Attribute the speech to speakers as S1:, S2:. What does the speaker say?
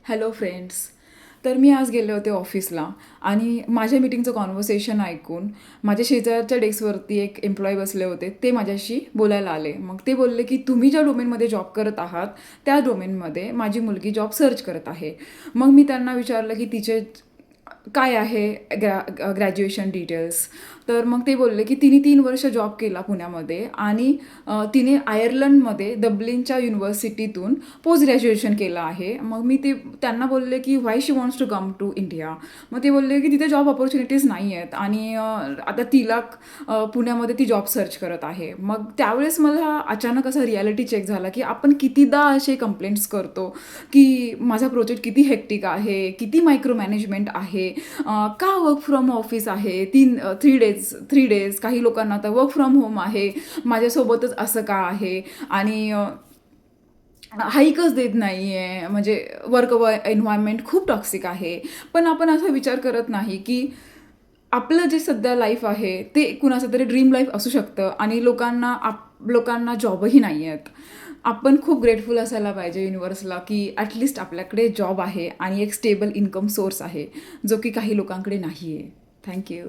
S1: Hello friends. तर मी आज गेले होते ऑफिसला आणि माझ्या मीटिंगचं कॉन्व्हर्सेशन ऐकून माझ्या शेजारच्या डेस्कवरती एक एम्प्लॉई बसले होते. ते माझ्याशी बोलायला आले. मग ते बोलले की तुम्ही ज्या डोमेनमध्ये जॉब करत आहात त्या डोमेनमध्ये माझी मुलगी जॉब सर्च करत आहे. मग मी त्यांना विचारलं की तिचे काय आहे ग्रॅज्युएशन डिटेल्स. तर मग ते बोलले की तिने 3 वर्ष जॉब केला पुण्यामध्ये आणि तिने आयर्लंडमध्ये डब्लिनच्या युनिव्हर्सिटीतून पोस्ट ग्रॅज्युएशन केलं आहे. मग मी त्यांना बोलले की why she wants to come to India. मग ते बोलले की तिथे जॉब ऑपॉर्च्युनिटीज नाही आहेत आणि आता तिला पुण्यामध्ये ती जॉब सर्च करत आहे. मग त्यावेळेस मला अचानक असा रियालिटी चेक झाला की आपण कितीदा असे कंप्लेंट्स करतो की माझा प्रोजेक्ट किती हेक्टिक आहे, किती मायक्रो मॅनेजमेंट आहे, का वर्क फ्रॉम ऑफिस आहे, 3 डेज काही लोकांना तर वर्क फ्रॉम होम आहे, माझ्यासोबतच असं का आहे आणि हाईकच देत नाही आहे, म्हणजे वर्क एन्व्हायरमेंट खूप टॉक्सिक आहे. पण आपण असा विचार करत नाही की आपलं जे सध्या लाईफ आहे ते कुणाचं तरी ड्रीम लाईफ असू शकतं आणि लोकांना जॉबही नाही आहेत. आपण खूप ग्रेटफुल असायला पाहिजे युनिवर्सला की ॲटलिस्ट आपल्याकडे जॉब आहे आणि एक स्टेबल इन्कम सोर्स आहे जो की काही लोकांकडे नाही आहे. थँक्यू.